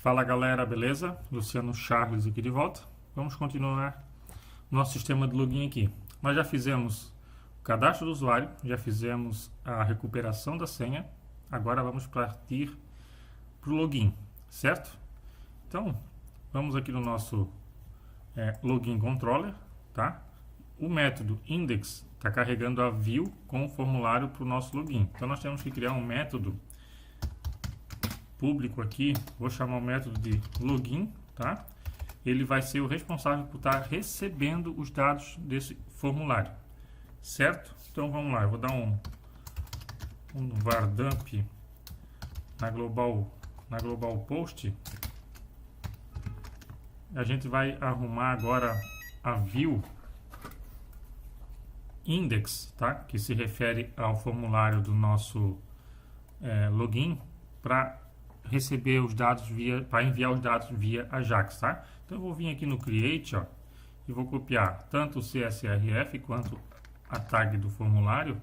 Fala galera, beleza? Luciano Charles aqui de volta. Vamos continuar nosso sistema de login aqui. Nós já fizemos o cadastro do usuário, já fizemos a recuperação da senha. Agora vamos partir para o login, certo? Então, vamos aqui no nosso login controller, tá? O método index está carregando a view com o formulário para o nosso login. Então, nós temos que criar um método público aqui, vou chamar o método de login, tá? Ele vai ser o responsável por estar recebendo os dados desse formulário, certo? Então vamos lá, eu vou dar um var dump na global post. A gente vai arrumar agora a view index, tá? Que se refere ao formulário do nosso login para receber os dados para enviar os dados via Ajax, tá? Então eu vou vir aqui no create, ó, e vou copiar tanto o CSRF quanto a tag do formulário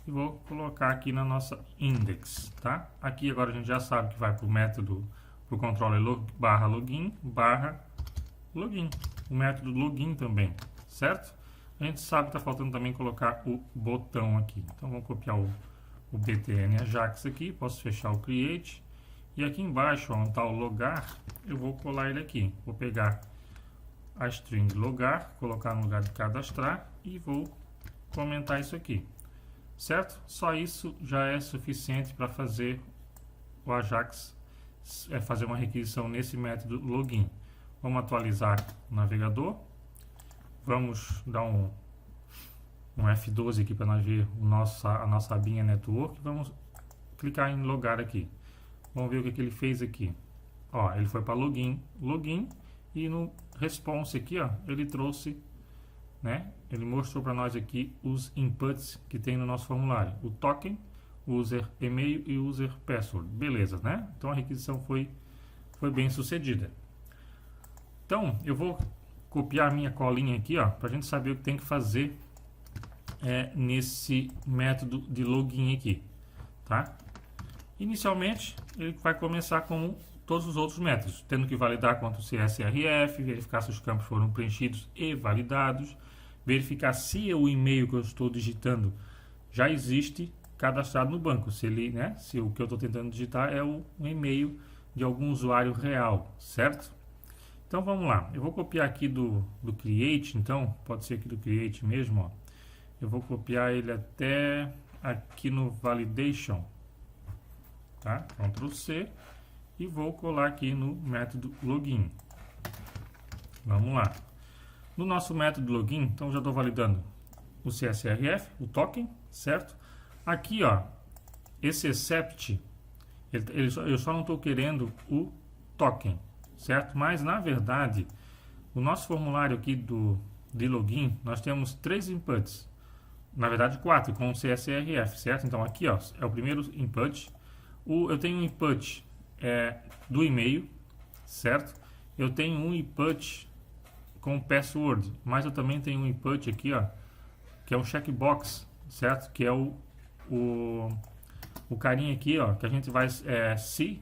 e vou colocar aqui na nossa index, tá? Aqui agora a gente já sabe que vai para o método, para o controller login, o método login também, certo? A gente sabe que está faltando também colocar o botão aqui, então vamos copiar o btn Ajax aqui, posso fechar o create. E aqui embaixo, onde está o logar, eu vou colar ele aqui. Vou pegar a string logar, colocar no lugar de cadastrar e vou comentar isso aqui. Certo? Só isso já é suficiente para fazer o Ajax fazer uma requisição nesse método login. Vamos atualizar o navegador. Vamos dar um F12 aqui para nós ver a nossa abinha network. Vamos clicar em logar aqui. Vamos ver o que ele fez aqui. Ó, ele foi para login e no response aqui, ó, ele trouxe, né? Ele mostrou para nós aqui os inputs que tem no nosso formulário: o token, o user e-mail e o user password. Beleza, né? Então a requisição foi bem sucedida. Então eu vou copiar a minha colinha aqui, ó, para a gente saber o que tem que fazer nesse método de login aqui, tá? Inicialmente, ele vai começar com todos os outros métodos, tendo que validar quanto o CSRF, verificar se os campos foram preenchidos e validados, verificar se o e-mail que eu estou digitando já existe cadastrado no banco, se o que eu estou tentando digitar é um e-mail de algum usuário real, certo? Então vamos lá, eu vou copiar aqui do create, então, pode ser aqui do create mesmo, ó. Eu vou copiar ele até aqui no validation, tá? Ctrl C e vou colar aqui no método login. Vamos lá. No nosso método login, então já estou validando o CSRF, o token, certo? Aqui, ó, esse except, eu só não estou querendo o token, certo? Mas na verdade, o nosso formulário aqui de login, nós temos 3 inputs, na verdade 4 com o CSRF, certo? Então aqui, ó, é o primeiro input. Eu tenho um input do e-mail, certo? Eu tenho um input com password, mas eu também tenho um input aqui, ó, que é um checkbox, certo? Que é o carinha aqui, ó, que a gente vai, se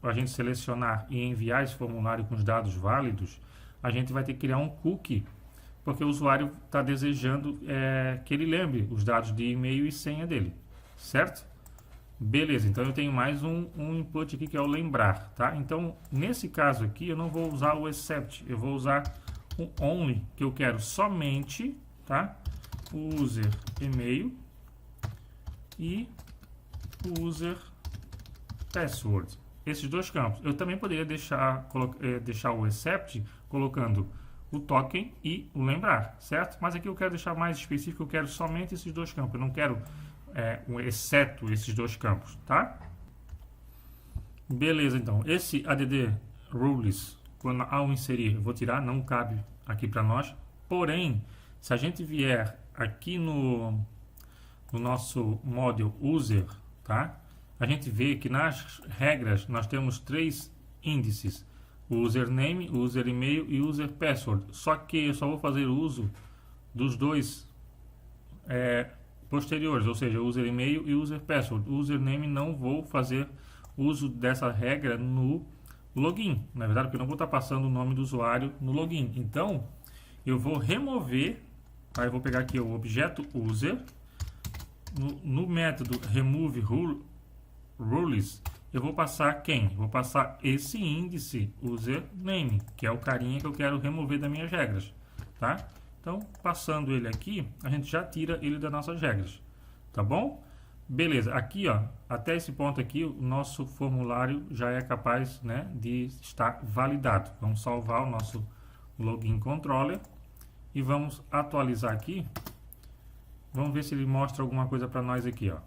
a gente selecionar e enviar esse formulário com os dados válidos, a gente vai ter que criar um cookie, porque o usuário está desejando que ele lembre os dados de e-mail e senha dele, certo? Beleza, então eu tenho mais um input aqui que é o lembrar, tá? Então, nesse caso aqui, eu não vou usar o except, eu vou usar o only, que eu quero somente, tá? O user e-mail e o user password. Esses dois campos. Eu também poderia deixar o except colocando o token e o lembrar, certo? Mas aqui eu quero deixar mais específico, eu quero somente esses dois campos, eu não quero exceto esses dois campos, tá? Beleza, então, esse add rules, ao inserir, eu vou tirar, não cabe aqui para nós, porém, se a gente vier aqui no nosso module user, tá? A gente vê que nas regras nós temos 3 índices, o username, o user e-mail e o user password, só que eu só vou fazer uso dos dois posteriores, ou seja, user e-mail e user password. O username não vou fazer uso dessa regra no login. Na verdade, porque eu não vou estar passando o nome do usuário no login. Então, eu vou remover, tá? Eu vou pegar aqui o objeto user, no método remove rules, eu vou passar quem? Vou passar esse índice username, que é o carinha que eu quero remover das minhas regras, tá? Então, passando ele aqui, a gente já tira ele das nossas regras, tá bom? Beleza, aqui ó, até esse ponto aqui, o nosso formulário já é capaz, né, de estar validado. Vamos salvar o nosso login controller e vamos atualizar aqui. Vamos ver se ele mostra alguma coisa para nós aqui, ó.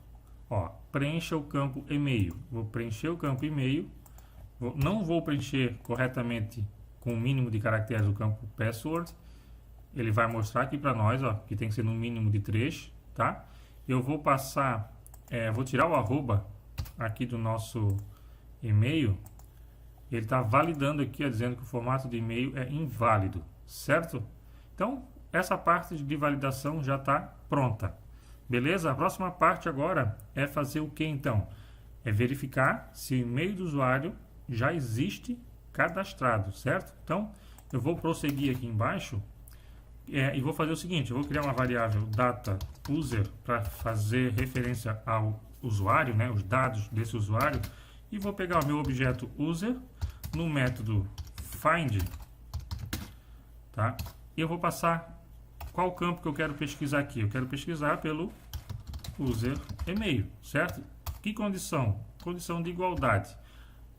Ó, preencha o campo e-mail. Vou preencher o campo e-mail. Não vou preencher corretamente com o mínimo de caracteres o campo password. Ele vai mostrar aqui para nós, ó, que tem que ser no mínimo de 3, tá? Eu vou passar, vou tirar o arroba aqui do nosso e-mail. Ele está validando aqui, ó, dizendo que o formato de e-mail é inválido, certo? Então, essa parte de validação já está pronta. Beleza? A próxima parte agora é fazer o que então? É verificar se o e-mail do usuário já existe cadastrado, certo? Então, eu vou prosseguir aqui embaixo e vou fazer o seguinte, eu vou criar uma variável data user para fazer referência ao usuário, né, os dados desse usuário, e vou pegar o meu objeto user no método find, tá? E eu vou passar qual campo que eu quero pesquisar aqui. Eu quero pesquisar pelo user e-mail, certo? Que condição? Condição de igualdade.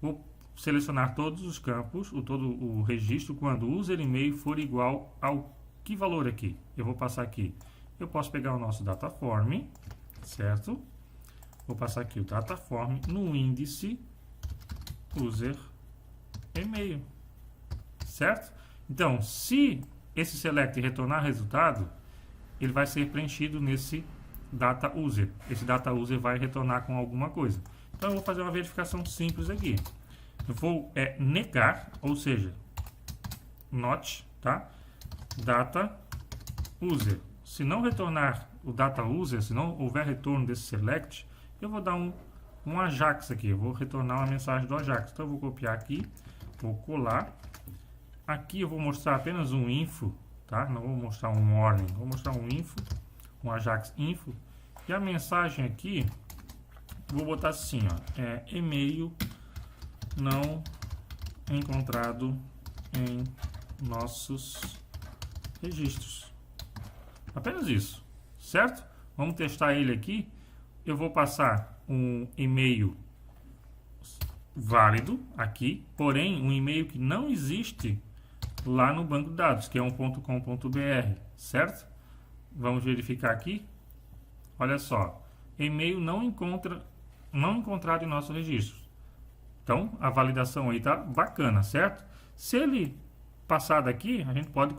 Vou selecionar todos os campos, todo o registro, quando o user e-mail for igual ao que valor aqui? Eu vou passar aqui. Eu posso pegar o nosso dataform, certo? Vou passar aqui o dataform no índice user e-mail, certo? Então, se esse select retornar resultado, ele vai ser preenchido nesse data user. Esse data user vai retornar com alguma coisa. Então, eu vou fazer uma verificação simples aqui. Eu vou negar, ou seja, not, tá? Data user. Se não retornar o data user, se não houver retorno desse select, eu vou dar um Ajax aqui. Eu vou retornar uma mensagem do Ajax. Então, eu vou copiar aqui, vou colar. Aqui eu vou mostrar apenas um info, tá? Não vou mostrar um warning, vou mostrar um info, um Ajax info. E a mensagem aqui, vou botar assim, ó, e-mail não encontrado em nossos registros. Apenas isso, certo? Vamos testar ele aqui. Eu vou passar um e-mail válido aqui, porém um e-mail que não existe lá no banco de dados, que é um .com.br, certo? Vamos verificar aqui. Olha só, e-mail não encontrado em nossos registros. Então, a validação aí tá bacana, certo? Se ele passar daqui, a gente pode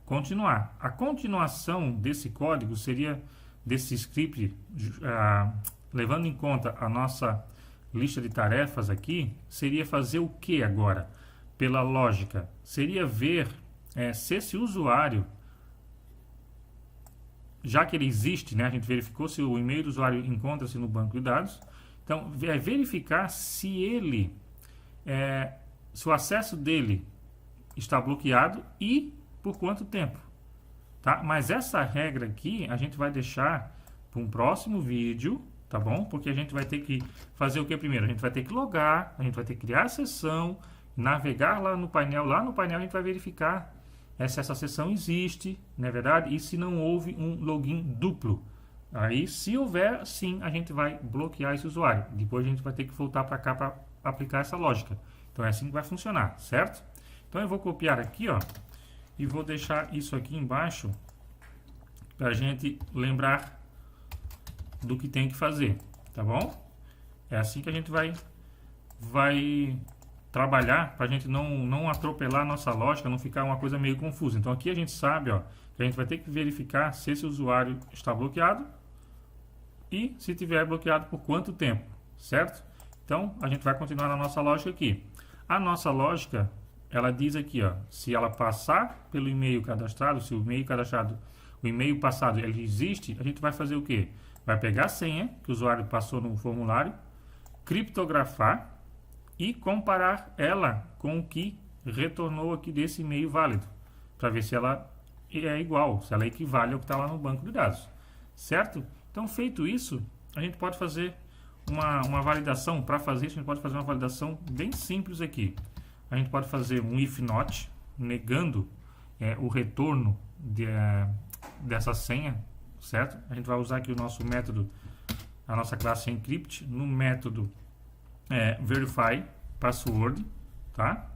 continuar. A continuação desse código seria, desse script, levando em conta a nossa lista de tarefas aqui, seria fazer o que agora? Pela lógica, seria ver se esse usuário, já que ele existe, né, a gente verificou se o e-mail do usuário encontra-se no banco de dados, então verificar se ele, se o acesso dele está bloqueado e por quanto tempo, tá? Mas essa regra aqui a gente vai deixar para um próximo vídeo, tá bom? Porque a gente vai ter que fazer o que primeiro? A gente vai ter que logar, a gente vai ter que criar a sessão, navegar lá no painel a gente vai verificar se essa sessão existe, não é verdade? E se não houve um login duplo. Aí, se houver, sim, a gente vai bloquear esse usuário. Depois a gente vai ter que voltar para cá para aplicar essa lógica. Então é assim que vai funcionar, certo? Então eu vou copiar aqui, ó, e vou deixar isso aqui embaixo para a gente lembrar do que tem que fazer, tá bom? É assim que a gente vai trabalhar para a gente não atropelar a nossa lógica, não ficar uma coisa meio confusa. Então aqui a gente sabe, ó, que a gente vai ter que verificar se esse usuário está bloqueado e se tiver bloqueado por quanto tempo, certo? Então a gente vai continuar na nossa lógica aqui. A nossa lógica, ela diz aqui, ó, se ela passar pelo e-mail cadastrado, se o e-mail cadastrado, o e-mail passado ele existe, a gente vai fazer o quê? Vai pegar a senha que o usuário passou no formulário, criptografar e comparar ela com o que retornou aqui desse e-mail válido, para ver se ela é igual, se ela equivale ao que está lá no banco de dados, certo? Então, feito isso, a gente pode fazer uma validação. Para fazer isso, a gente pode fazer uma validação bem simples aqui. A gente pode fazer um if not, negando o retorno dessa senha, certo? A gente vai usar aqui o nosso método, a nossa classe encrypt, no método verify password, tá?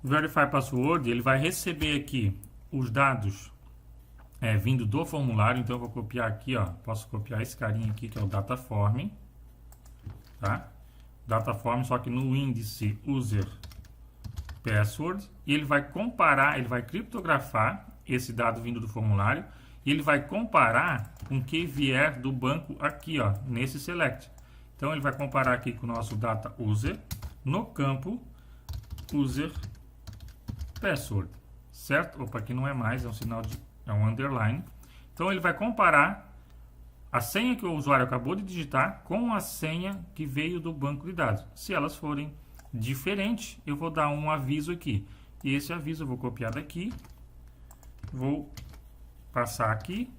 Verify password, ele vai receber aqui os dados vindo do formulário. Então eu vou copiar aqui, ó, posso copiar esse carinha aqui que é o dataform, tá? Dataform, só que no índice user password, e ele vai comparar, ele vai criptografar esse dado vindo do formulário e ele vai comparar com o que vier do banco aqui, ó, nesse select. Então ele vai comparar aqui com o nosso data user no campo user password, certo? Opa, aqui não é mais, é um sinal de um underline. Então ele vai comparar a senha que o usuário acabou de digitar com a senha que veio do banco de dados. Se elas forem diferentes, eu vou dar um aviso aqui. E esse aviso eu vou copiar daqui, vou passar aqui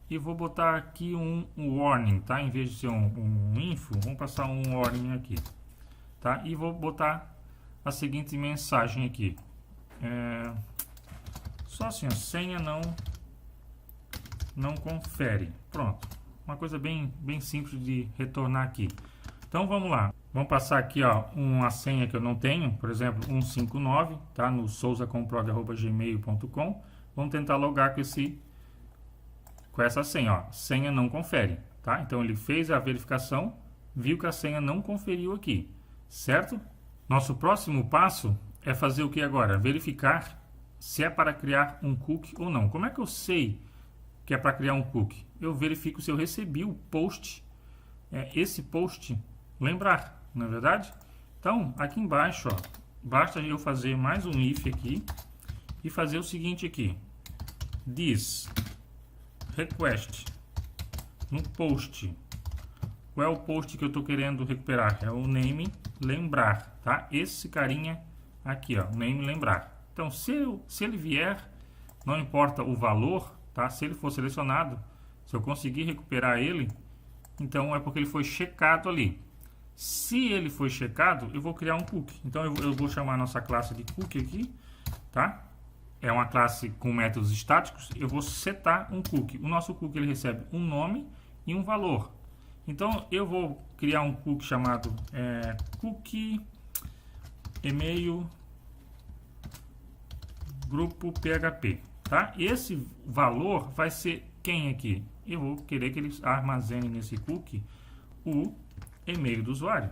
e vou botar aqui um warning, tá? Em vez de ser um info, vamos passar um warning aqui, tá? E vou botar a seguinte mensagem aqui. Só assim, a senha não confere. Pronto. Uma coisa bem simples de retornar aqui. Então vamos lá. Vamos passar aqui, ó, uma senha que eu não tenho, por exemplo, 159, tá? No souzacomprog@gmail.com. Vamos tentar logar com essa senha, ó. Senha não confere, tá? Então ele fez a verificação, viu que a senha não conferiu aqui, certo? Nosso próximo passo é fazer o que agora? Verificar se é para criar um cookie ou não. Como é que eu sei que é para criar um cookie? Eu verifico se eu recebi o post, esse post lembrar, não é verdade? Então, aqui embaixo, ó, basta eu fazer mais um if aqui e fazer o seguinte aqui. This request no post. Qual é o post que eu estou querendo recuperar? É o name lembrar, tá? Esse carinha aqui, ó, name lembrar. Então, se ele vier, não importa o valor, tá? Se ele for selecionado, se eu conseguir recuperar ele, então é porque ele foi checado ali. Se ele foi checado, eu vou criar um cookie. Então eu vou chamar a nossa classe de cookie aqui, tá? É uma classe com métodos estáticos. Eu vou setar um cookie. O nosso cookie ele recebe um nome e um valor. Então eu vou criar um cookie chamado cookie e-mail grupo PHP, tá? Esse valor vai ser quem aqui? Eu vou querer que ele armazene nesse cookie o e-mail do usuário,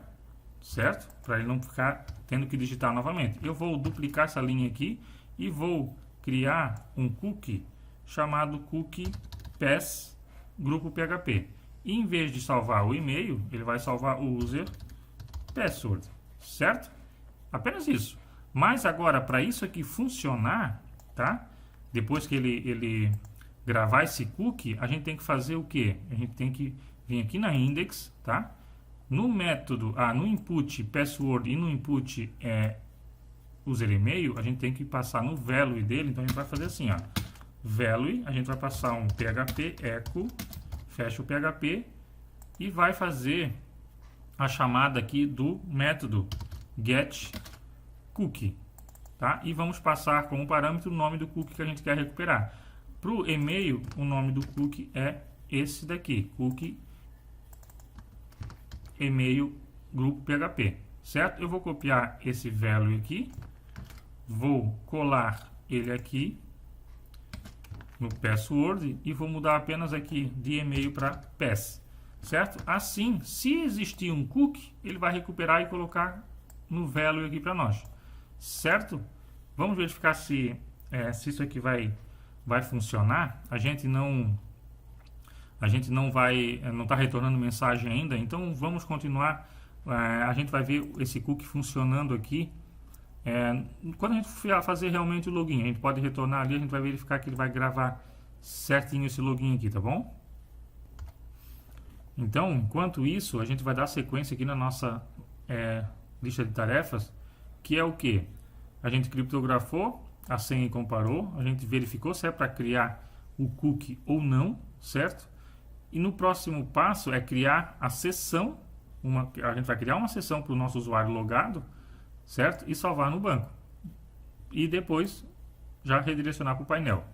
certo? Para ele não ficar tendo que digitar novamente. Eu vou duplicar essa linha aqui e vou criar um cookie chamado cookie pass grupo PHP. E em vez de salvar o e-mail, ele vai salvar o user password, certo? Apenas isso. Mas agora, para isso aqui funcionar, tá? Depois que ele gravar esse cookie, a gente tem que fazer o quê? A gente tem que vir aqui na index, tá? No método, no input password e no input user e-mail, a gente tem que passar no value dele. Então a gente vai fazer assim, ó. Value, a gente vai passar um PHP echo, fecha o PHP e vai fazer a chamada aqui do método get cookie, tá? E vamos passar como parâmetro o nome do cookie que a gente quer recuperar. Para o e-mail, o nome do cookie é esse daqui, cookie e-mail grupo PHP, certo? Eu vou copiar esse value aqui, vou colar ele aqui no password e vou mudar apenas aqui de e-mail para pass, certo? Assim, se existir um cookie, ele vai recuperar e colocar no value aqui para nós, certo? Vamos verificar se isso aqui vai funcionar. A gente não está retornando mensagem ainda, então vamos continuar. A gente vai ver esse cookie funcionando aqui. Quando a gente for fazer realmente o login, a gente pode retornar ali, a gente vai verificar que ele vai gravar certinho esse login aqui, tá bom? Então, enquanto isso, a gente vai dar sequência aqui na nossa lista de tarefas, que é o que? A gente criptografou a senha e comparou, a gente verificou se é para criar o cookie ou não, certo? E no próximo passo é criar a sessão, a gente vai criar uma sessão para o nosso usuário logado, certo? E salvar no banco. E depois já redirecionar para o painel,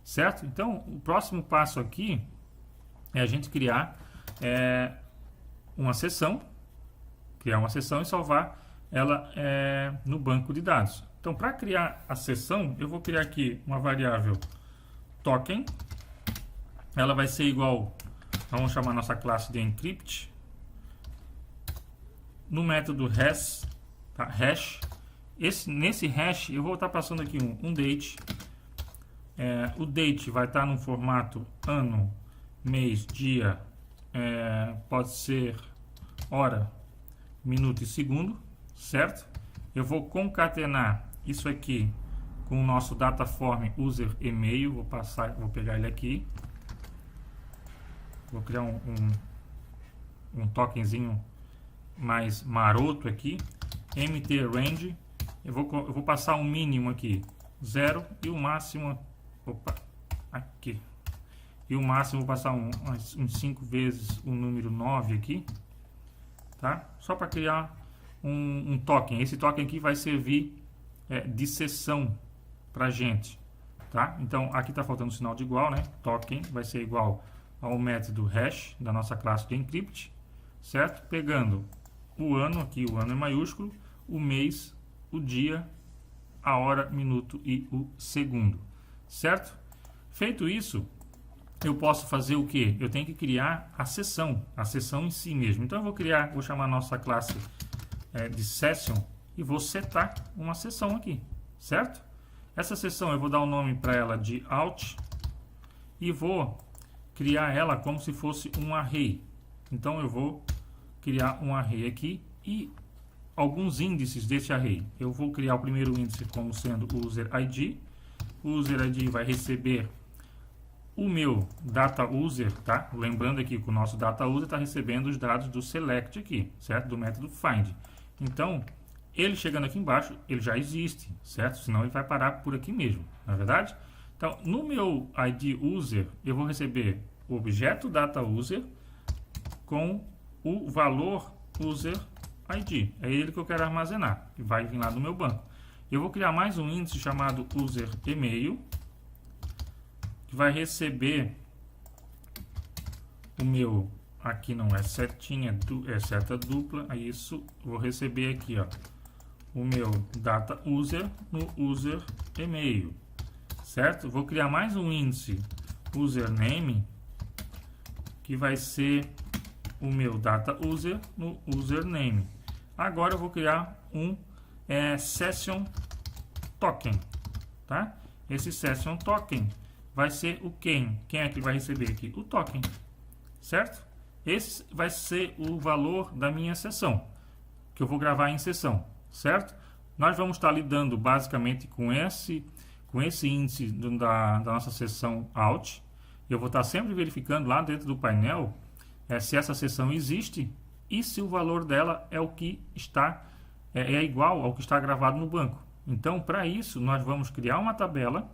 certo? Então, o próximo passo aqui é a gente criar uma sessão e salvar ela no banco de dados. Então, para criar a sessão, eu vou criar aqui uma variável token. Ela vai ser igual, vamos chamar nossa classe de encrypt. No método hash, tá? Nesse hash, eu vou estar passando aqui um date. O date vai estar no formato ano, mês, dia, pode ser hora, minuto e segundo, certo? Eu vou concatenar isso aqui com o nosso dataform user e-mail. Vou pegar ele aqui. Vou criar um tokenzinho mais maroto aqui. mtrange. Eu vou passar um mínimo aqui, 0, e o máximo, aqui. E o máximo vou passar uns 5 vezes o número 9 aqui, tá? Só para criar um token. Esse token aqui vai servir de sessão para gente, tá? Então aqui está faltando o sinal de igual, né? Token vai ser igual ao método hash da nossa classe de encrypt, certo? Pegando o ano aqui, o ano é maiúsculo, o mês, o dia, a hora, minuto e o segundo, certo? Feito isso, eu posso fazer o que? Eu tenho que criar a sessão em si mesmo. Então eu vou chamar a nossa classe de session e vou setar uma sessão aqui, certo? Essa sessão eu vou dar o nome para ela de out e vou criar ela como se fosse um array. Então eu vou criar um array aqui e alguns índices desse array. Eu vou criar o primeiro índice como sendo o user ID. O user ID vai receber o meu data user, tá? Lembrando aqui que o nosso data user está recebendo os dados do select aqui, certo? Do método find. Então, ele chegando aqui embaixo, ele já existe, certo? Senão ele vai parar por aqui mesmo, não é verdade? Então, no meu ID user, eu vou receber o objeto data user com o valor user ID. É ele que eu quero armazenar, que vai vir lá no meu banco. Eu vou criar mais um índice chamado user email, que vai receber o meu, aqui não é setinha, é seta dupla, é isso, vou receber aqui, ó, o meu data user no user email, certo? Vou criar mais um índice username, que vai ser o meu data user no username. Agora eu vou criar um session token, tá? Esse session token vai ser o quem é que vai receber aqui? O token, certo? Esse vai ser o valor da minha sessão, que eu vou gravar em sessão, certo? Nós vamos estar lidando basicamente com esse índice da nossa sessão out. Eu vou estar sempre verificando lá dentro do painel se essa sessão existe e se o valor dela é o que está igual ao que está gravado no banco. Então, para isso, nós vamos criar uma tabela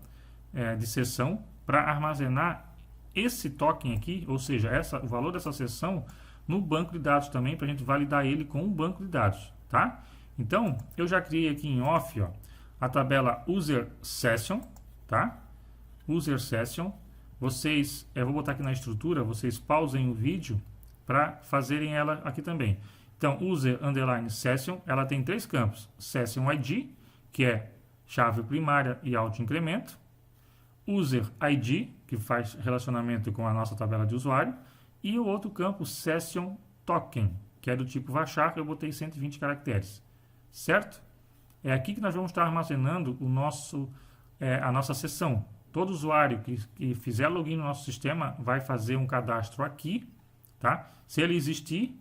de sessão para armazenar esse token aqui, ou seja, o valor dessa sessão no banco de dados também, para a gente validar ele com um banco de dados, tá? Então, eu já criei aqui em off, ó, a tabela user session, tá? User session. Eu vou botar aqui na estrutura, vocês pausem o vídeo para fazerem ela aqui também. Então, user underline session, ela tem 3 campos: session ID, que é chave primária e auto-incremento; user ID, que faz relacionamento com a nossa tabela de usuário; e o outro campo, session token, que é do tipo varchar, eu botei 120 caracteres, certo? É aqui que nós vamos estar armazenando a nossa sessão. Todo usuário que fizer login no nosso sistema vai fazer um cadastro aqui, tá? Se ele existir,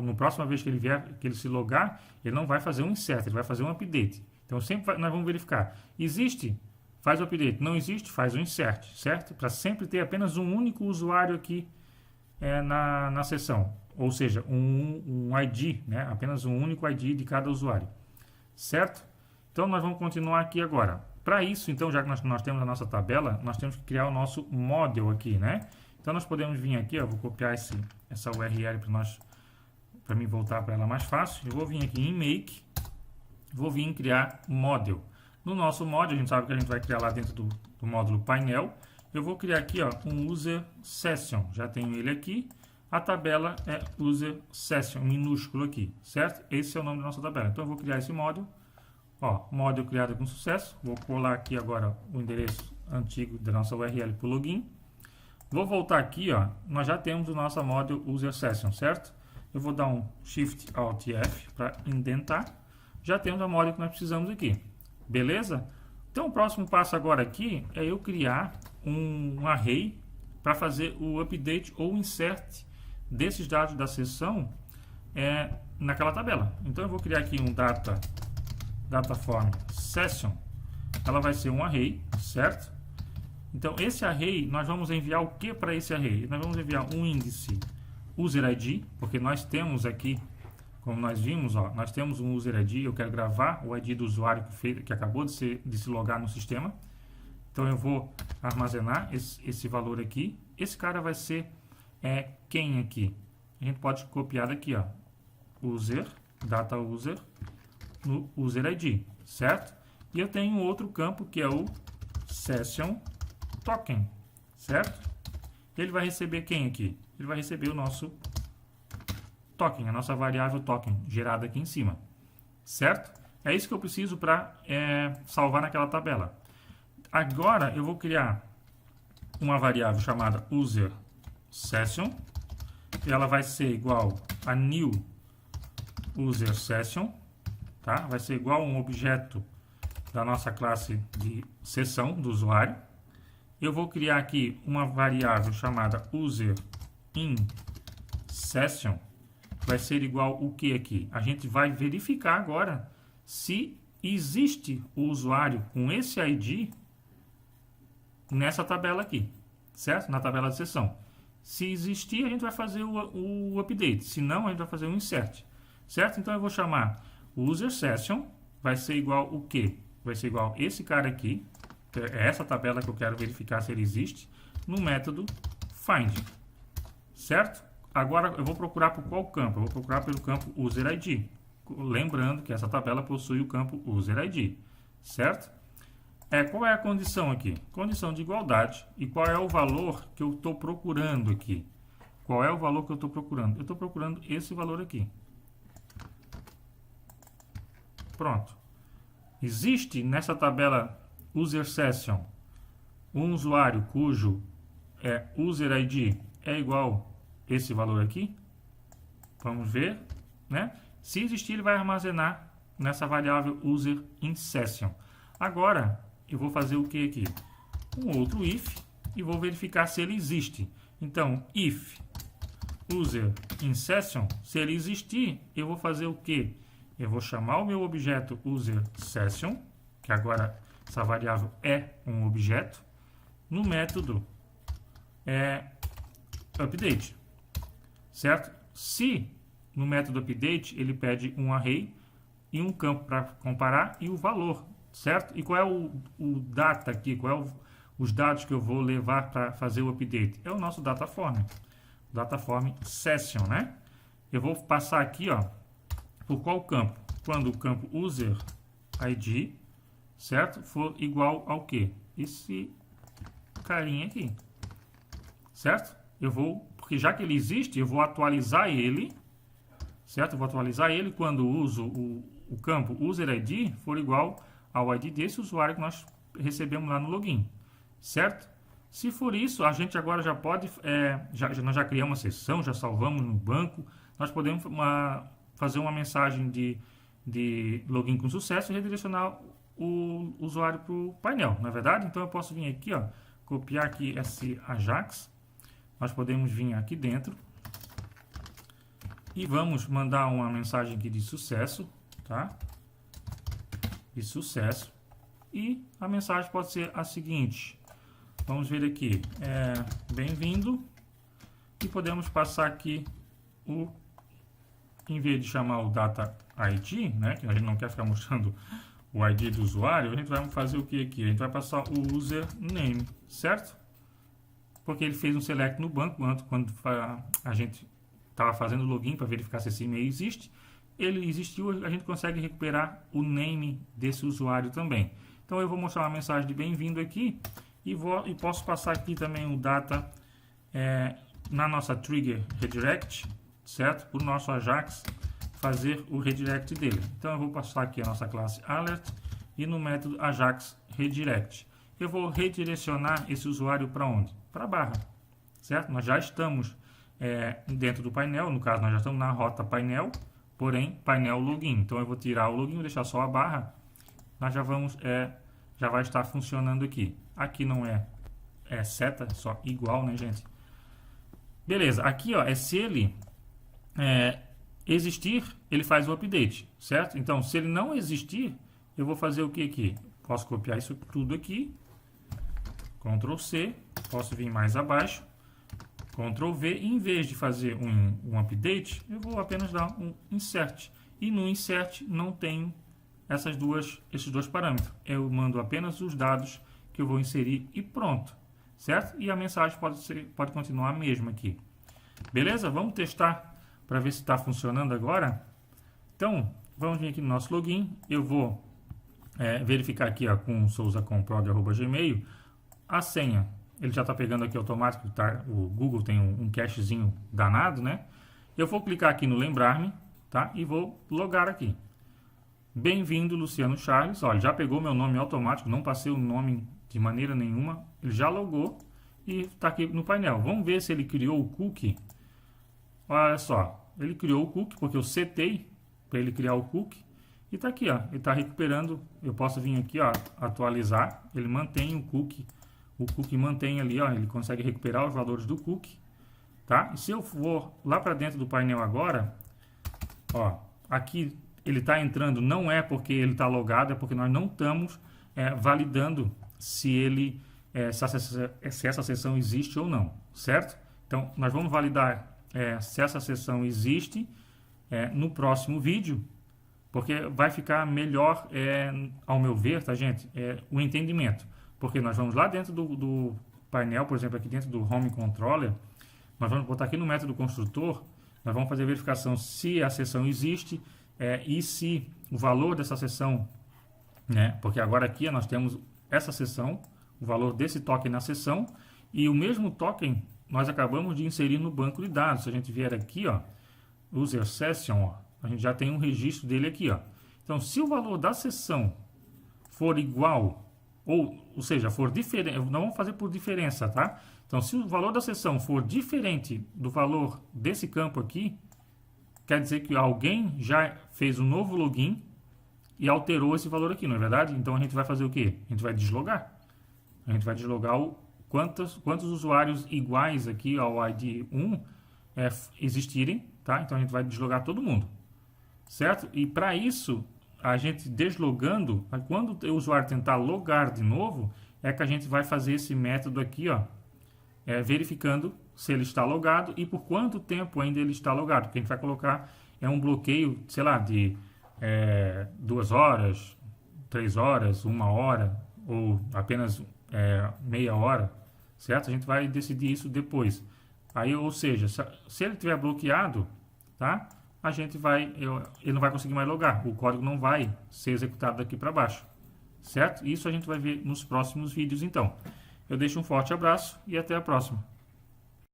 no próxima vez que ele vier, que ele se logar, ele não vai fazer um insert, ele vai fazer um update. Então sempre nós vamos verificar. Existe? Faz o update. Não existe? Faz o insert, certo? Para sempre ter apenas um único usuário aqui na sessão. ou seja, um ID, né? Apenas um único ID de cada usuário, certo? Então, nós vamos continuar aqui agora. Para isso, então, já que nós temos a nossa tabela, nós temos que criar o nosso model aqui, né? Então, nós podemos vir aqui, ó, vou copiar essa URL para mim voltar para ela mais fácil. Eu vou vir aqui em Make, vou vir em criar model. No nosso model, a gente sabe que a gente vai criar lá dentro do módulo painel. Eu vou criar aqui, ó, um user session. Já tenho ele aqui. A tabela é user session, minúsculo aqui, certo? Esse é o nome da nossa tabela. Então, eu vou criar esse model. Ó, model criado com sucesso. Vou colar aqui agora o endereço antigo da nossa URL para o login. Vou voltar aqui, ó. Nós já temos o nosso model user session, certo? Eu vou dar um Shift Alt F para indentar. Já temos a model que nós precisamos aqui. Beleza? Então, o próximo passo agora aqui é eu criar um array para fazer o update ou insert desses dados da sessão naquela tabela. Então, eu vou criar aqui um dataform session. Ela vai ser um array, certo? Então, esse array, nós vamos enviar o que para esse array? Nós vamos enviar um índice user ID, porque nós temos aqui, como nós vimos, ó, nós temos um user ID. Eu quero gravar o ID do usuário que acabou de se logar no sistema. Então, eu vou armazenar esse valor aqui. Esse cara vai ser quem aqui? A gente pode copiar daqui, ó, user, data user, no user ID, certo? E eu tenho outro campo que é o session token, certo? Ele vai receber quem aqui? Ele vai receber o nosso token, a nossa variável token, gerada aqui em cima, certo? É isso que eu preciso para salvar naquela tabela. Agora, eu vou criar uma variável chamada user session, e ela vai ser igual a new user session, tá? Vai ser igual a um objeto da nossa classe de sessão do usuário. Eu vou criar aqui uma variável chamada user in session, vai ser igual o que aqui? A gente vai verificar agora se existe o usuário com esse ID nessa tabela aqui, certo? Na tabela de sessão. Se existir, a gente vai fazer o update. Se não, a gente vai fazer o insert, certo? Então, eu vou chamar user session, vai ser igual o que? Vai ser igual esse cara aqui, que é essa tabela que eu quero verificar se ele existe, no método find, certo? Agora, eu vou procurar por qual campo? Eu vou procurar pelo campo user ID. Lembrando que essa tabela possui o campo user ID, certo? Qual é a condição aqui? Condição de igualdade. E qual é o valor que eu estou procurando aqui? Qual é o valor que eu estou procurando? Eu estou procurando esse valor aqui. Pronto. Existe nessa tabela user session um usuário cujo user ID é igual a esse valor aqui? Vamos ver, né? Se existir, ele vai armazenar nessa variável user in session. Agora, eu vou fazer o que aqui? Um outro if e vou verificar se ele existe. Então, if user in session, se ele existir, eu vou fazer o que? Eu vou chamar o meu objeto user session, que agora essa variável é um objeto, no método update, certo? Se no método update ele pede um array e um campo para comparar e o valor, certo? E qual é o data aqui? Qual é os dados que eu vou levar para fazer o update? É o nosso dataform session, né? Eu vou passar aqui, ó, por qual campo? Quando o campo user ID, certo? For igual ao quê? Esse carinha aqui, certo? Eu vou, porque já que ele existe, eu vou atualizar ele, certo? Eu vou atualizar ele quando uso o campo user ID for igual ao ID desse usuário que nós recebemos lá no login, certo? Se for isso, a gente agora já pode, nós já criamos uma sessão, já salvamos no banco, nós podemos fazer uma mensagem de login com sucesso e redirecionar o usuário para o painel, não é verdade? Então eu posso vir aqui, ó, copiar aqui esse Ajax, nós podemos vir aqui dentro e vamos mandar uma mensagem aqui de sucesso, tá? De sucesso, e a mensagem pode ser a seguinte, vamos ver aqui, bem-vindo, e podemos passar aqui em vez de chamar o data ID, né, que a gente não quer ficar mostrando o ID do usuário, a gente vai fazer o que aqui? A gente vai passar o username, certo? Porque ele fez um select no banco, quando a gente estava fazendo o login para verificar se esse e-mail existe. Ele existiu, a gente consegue recuperar o name desse usuário também. Então eu vou mostrar uma mensagem de bem-vindo aqui e posso passar aqui também o data na nossa trigger redirect, certo? Para o nosso Ajax fazer o redirect dele. Então eu vou passar aqui a nossa classe alert e no método Ajax redirect. Eu vou redirecionar esse usuário para onde? Para a barra, certo? Nós já estamos dentro do painel, no caso nós já estamos na rota painel, porém painel login. Então eu vou tirar o login, vou deixar só a barra. Nós já vai estar funcionando aqui. Aqui não é seta, só igual, né, gente? Beleza, aqui ó, se ele existir, ele faz o update, certo? Então, se ele não existir, eu vou fazer o que aqui? Posso copiar isso tudo aqui, Ctrl C, posso vir mais abaixo, Ctrl V, e em vez de fazer um update, eu vou apenas dar um insert. E no insert não tenho esses dois parâmetros. Eu mando apenas os dados que eu vou inserir e pronto, certo? E a mensagem pode continuar a mesma aqui. Beleza? Vamos testar para ver se está funcionando agora. Então, vamos vir aqui no nosso login. Eu vou verificar aqui ó, com souzaconprog@gmail a senha. Ele já está pegando aqui automático, tá? O Google tem um cachezinho danado, né? Eu vou clicar aqui no lembrar-me, tá? E vou logar aqui. Bem-vindo, Luciano Charles. Olha, já pegou meu nome automático, não passei o nome de maneira nenhuma. Ele já logou e está aqui no painel. Vamos ver se ele criou o cookie. Olha só, ele criou o cookie, porque eu setei para ele criar o cookie. E está aqui, ó, ele está recuperando. Eu posso vir aqui, ó, atualizar. Ele mantém o cookie. O cookie mantém ali, ó, ele consegue recuperar os valores do cookie. Tá? E se eu for lá para dentro do painel agora, ó, aqui ele está entrando, não é porque ele está logado, é porque nós não estamos validando se essa sessão existe ou não, certo? Então, nós vamos validar se essa sessão existe no próximo vídeo, porque vai ficar melhor, ao meu ver, tá, gente? O entendimento. Porque nós vamos lá dentro do painel, por exemplo, aqui dentro do Home Controller, nós vamos botar aqui no método construtor, nós vamos fazer a verificação se a sessão existe e se o valor dessa sessão, né? Porque agora aqui nós temos essa sessão, o valor desse token na sessão, e o mesmo token nós acabamos de inserir no banco de dados. Se a gente vier aqui, ó, User Session, ó, a gente já tem um registro dele aqui, ó. Então, se o valor da sessão for igual, ou seja, for diferente, não vamos fazer por diferença, tá? Então, se o valor da sessão for diferente do valor desse campo aqui, quer dizer que alguém já fez um novo login e alterou esse valor aqui, não é verdade? Então, a gente vai fazer o quê? A gente vai deslogar. A gente vai deslogar quantos usuários iguais aqui ao ID 1 existirem, tá? Então, a gente vai deslogar todo mundo, certo? E para isso, a gente deslogando, quando o usuário tentar logar de novo, é que a gente vai fazer esse método aqui, ó, verificando se ele está logado e por quanto tempo ainda ele está logado. Porque a gente vai colocar um bloqueio, sei lá, de 2 horas, 3 horas, 1 hora ou apenas meia hora, certo? A gente vai decidir isso depois. Aí, ou seja, se ele estiver bloqueado, tá? Ele não vai conseguir mais logar. O código não vai ser executado daqui para baixo, certo? Isso a gente vai ver nos próximos vídeos, então. Eu deixo um forte abraço e até a próxima.